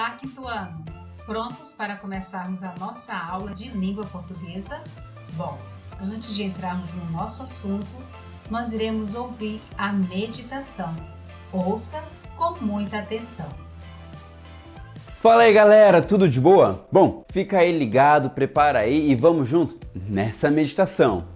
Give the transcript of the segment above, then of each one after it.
Olá, quinto ano! Prontos para começarmos a nossa aula de língua portuguesa? Bom, antes de entrarmos no nosso assunto, nós iremos ouvir a meditação. Ouça com muita atenção. Fala aí galera, tudo de boa? Bom, fica aí ligado, prepara aí e vamos junto nessa meditação.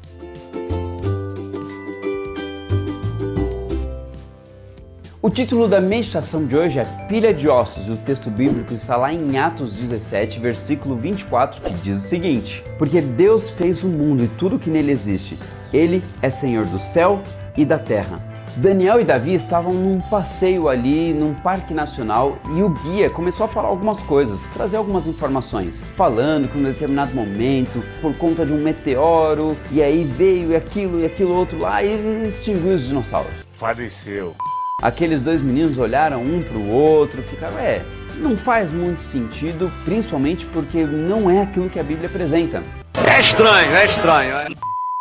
O título da meditação de hoje é Pilha de Ossos e o texto bíblico está lá em Atos 17, versículo 24, que diz o seguinte: Porque Deus fez o mundo e tudo que nele existe. Ele é Senhor do céu e da terra. Daniel e Davi estavam num passeio ali, num parque nacional, e o guia começou a falar algumas coisas, trazer algumas informações, falando que em um determinado momento, por conta de um meteoro, e aí veio aquilo e aquilo outro lá e extinguiu os dinossauros. Faleceu. Aqueles dois meninos olharam um para o outro, ficaram, não faz muito sentido, principalmente porque não é aquilo que a Bíblia apresenta. É estranho.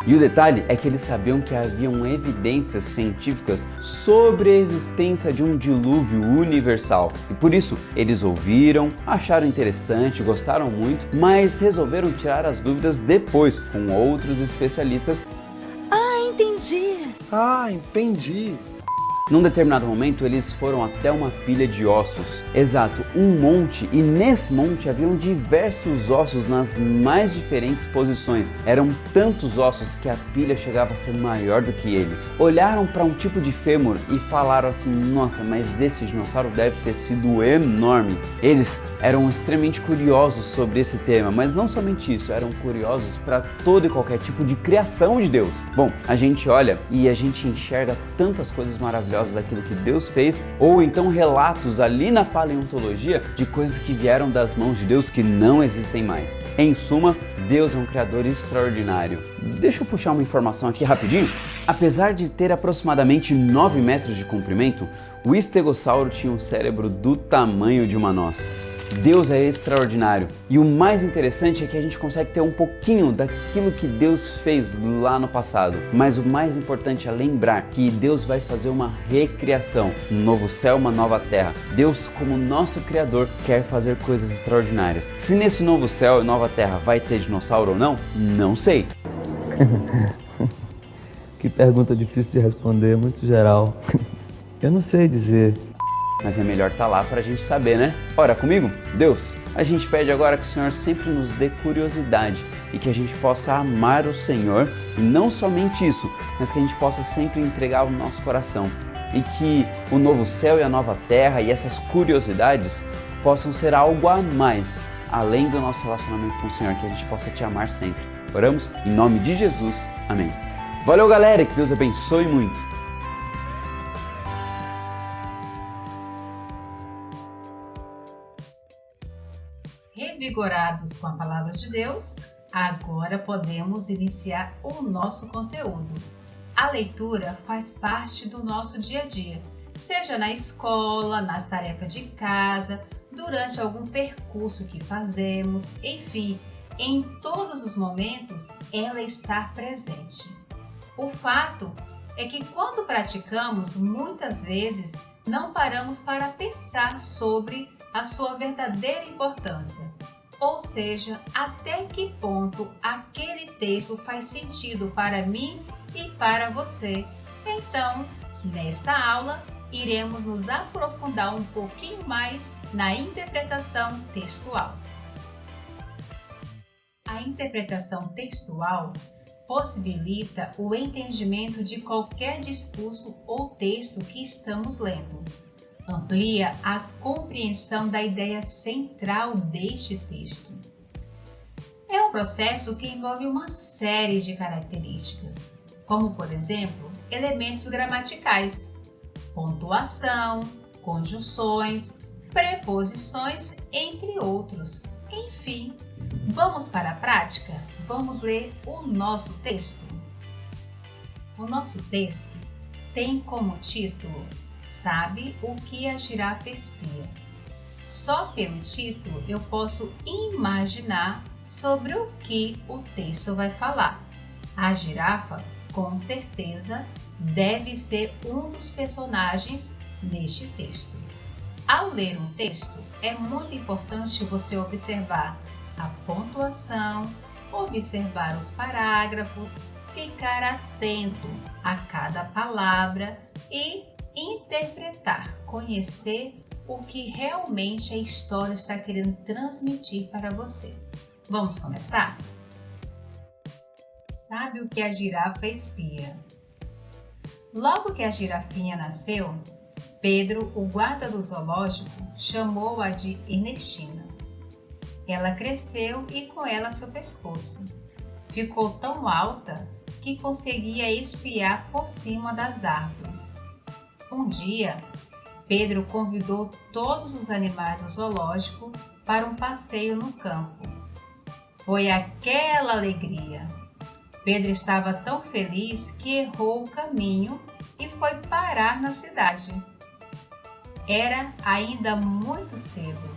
E o detalhe é que eles sabiam que haviam evidências científicas sobre a existência de um dilúvio universal. E por isso, eles ouviram, acharam interessante, gostaram muito, mas resolveram tirar as dúvidas depois com outros especialistas. Entendi. Num determinado momento, eles foram até uma pilha de ossos. Exato, um monte, e nesse monte haviam diversos ossos nas mais diferentes posições. Eram tantos ossos que a pilha chegava a ser maior do que eles. Olharam para um tipo de fêmur e falaram assim: nossa, mas esse dinossauro deve ter sido enorme. Eles eram extremamente curiosos sobre esse tema, mas não somente isso, eram curiosos para todo e qualquer tipo de criação de Deus. Bom, a gente olha e a gente enxerga tantas coisas maravilhosas daquilo que Deus fez, ou então relatos ali na paleontologia de coisas que vieram das mãos de Deus que não existem mais. Em suma, Deus é um criador extraordinário. Deixa eu puxar uma informação aqui rapidinho. Apesar de ter aproximadamente 9 metros de comprimento, o estegossauro tinha um cérebro do tamanho de uma noz. Deus é extraordinário, e o mais interessante é que a gente consegue ter um pouquinho daquilo que Deus fez lá no passado, mas o mais importante é lembrar que Deus vai fazer uma recriação, um novo céu, uma nova terra. Deus, como nosso Criador, quer fazer coisas extraordinárias. Se nesse novo céu e nova terra vai ter dinossauro ou não, não sei. Que pergunta difícil de responder, muito geral. Eu não sei dizer. Mas é melhor estar lá para a gente saber, né? Ora comigo? Deus, a gente pede agora que o Senhor sempre nos dê curiosidade e que a gente possa amar o Senhor, e não somente isso, mas que a gente possa sempre entregar o nosso coração, e que o novo céu e a nova terra e essas curiosidades possam ser algo a mais, além do nosso relacionamento com o Senhor, que a gente possa te amar sempre. Oramos em nome de Jesus. Amém. Valeu, galera, que Deus abençoe muito. Revigorados com a palavra de Deus, agora podemos iniciar o nosso conteúdo. A leitura faz parte do nosso dia a dia, seja na escola, nas tarefas de casa, durante algum percurso que fazemos, enfim, em todos os momentos ela está presente. O fato é que quando praticamos, muitas vezes não paramos para pensar sobre a sua verdadeira importância, ou seja, até que ponto aquele texto faz sentido para mim e para você. Então, nesta aula, iremos nos aprofundar um pouquinho mais na interpretação textual. A interpretação textual possibilita o entendimento de qualquer discurso ou texto que estamos lendo. Amplia a compreensão da ideia central deste texto. É um processo que envolve uma série de características, como, por exemplo, elementos gramaticais, pontuação, conjunções, preposições, entre outros. Enfim, vamos para a prática? Vamos ler o nosso texto? O nosso texto tem como título: Sabe o que a girafa espia? Só pelo título eu posso imaginar sobre o que o texto vai falar. A girafa, com certeza, deve ser um dos personagens neste texto. Ao ler um texto, é muito importante você observar a pontuação, observar os parágrafos, ficar atento a cada palavra e interpretar, conhecer o que realmente a história está querendo transmitir para você. Vamos começar? Sabe o que a girafa espia? Logo que a girafinha nasceu, Pedro, o guarda do zoológico, chamou-a de Ernestina. Ela cresceu e com ela seu pescoço. Ficou tão alta que conseguia espiar por cima das árvores. Um dia, Pedro convidou todos os animais do zoológico para um passeio no campo. Foi aquela alegria! Pedro estava tão feliz que errou o caminho e foi parar na cidade. Era ainda muito cedo.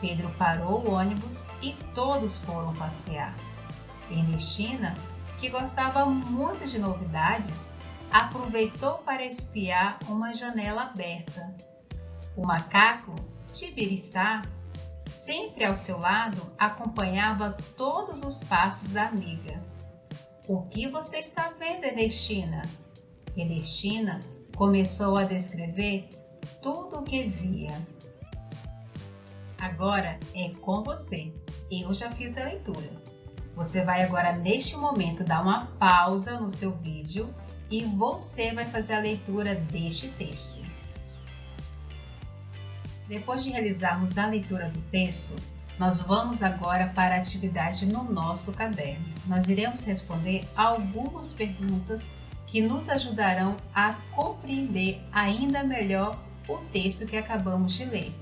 Pedro parou o ônibus e todos foram passear. Ernestina, que gostava muito de novidades, aproveitou para espiar uma janela aberta. O macaco, Tibiriçá, sempre ao seu lado, acompanhava todos os passos da amiga. O que você está vendo, Ernestina? Ernestina começou a descrever tudo o que via. Agora é com você. Eu já fiz a leitura. Você vai agora, neste momento, dar uma pausa no seu vídeo e você vai fazer a leitura deste texto. Depois de realizarmos a leitura do texto, nós vamos agora para a atividade no nosso caderno. Nós iremos responder algumas perguntas que nos ajudarão a compreender ainda melhor o texto que acabamos de ler.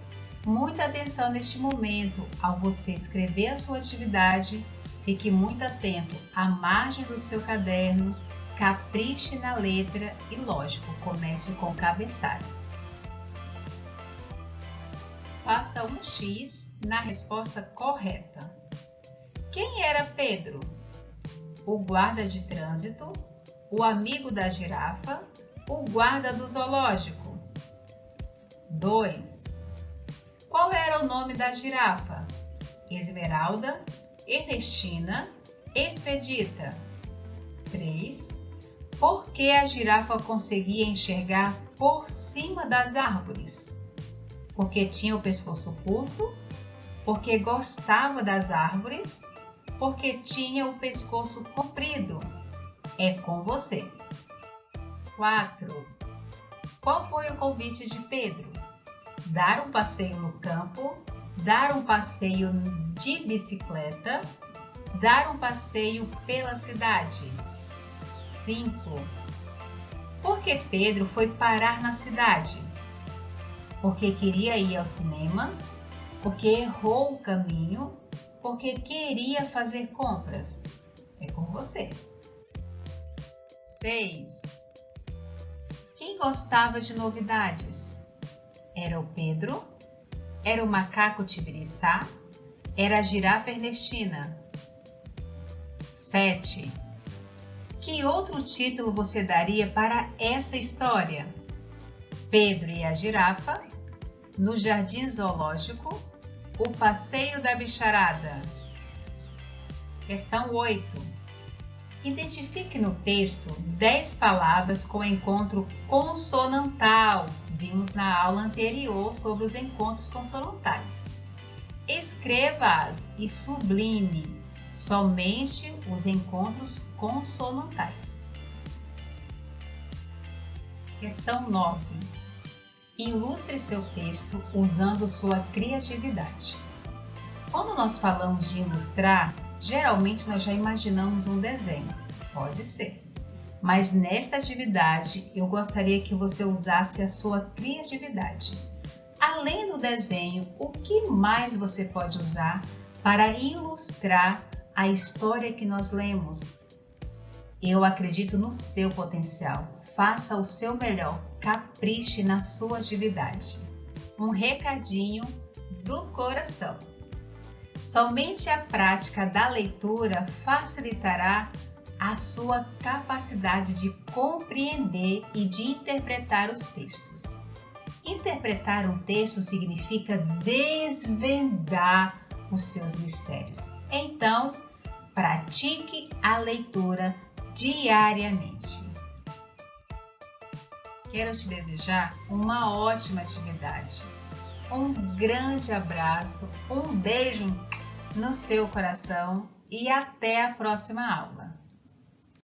Muita atenção neste momento ao você escrever a sua atividade. Fique muito atento à margem do seu caderno, capriche na letra e, lógico, comece com o cabeçalho. Faça um X na resposta correta. Quem era Pedro? O guarda de trânsito, o amigo da girafa, o guarda do zoológico? 2. Qual era o nome da girafa? Esmeralda, Ernestina, Expedita? 3. Por que a girafa conseguia enxergar por cima das árvores? Porque tinha o pescoço curto? Porque gostava das árvores? Porque tinha o pescoço comprido? É com você. 4. Qual foi o convite de Pedro? Dar um passeio no campo, dar um passeio de bicicleta, dar um passeio pela cidade. 5. Por que Pedro foi parar na cidade? Porque queria ir ao cinema, porque errou o caminho, porque queria fazer compras. É com você. 6. Quem gostava de novidades? Era o Pedro? Era o macaco Tibiriçá? Era a girafa Ernestina? 7. Que outro título você daria para essa história? Pedro e a girafa, no jardim zoológico, o passeio da bicharada. Questão 8. Identifique no texto 10 palavras com encontro consonantal. Vimos na aula anterior sobre os encontros consonantais. Escreva-as e sublinhe somente os encontros consonantais. Questão 9. Ilustre seu texto usando sua criatividade. Quando nós falamos de ilustrar, geralmente nós já imaginamos um desenho. Pode ser. Mas nesta atividade, eu gostaria que você usasse a sua criatividade. Além do desenho, o que mais você pode usar para ilustrar a história que nós lemos? Eu acredito no seu potencial. Faça o seu melhor, capriche na sua atividade. Um recadinho do coração. Somente a prática da leitura facilitará a sua capacidade de compreender e de interpretar os textos. Interpretar um texto significa desvendar os seus mistérios. Então, pratique a leitura diariamente. Quero te desejar uma ótima atividade. Um grande abraço, um beijo no seu coração e até a próxima aula.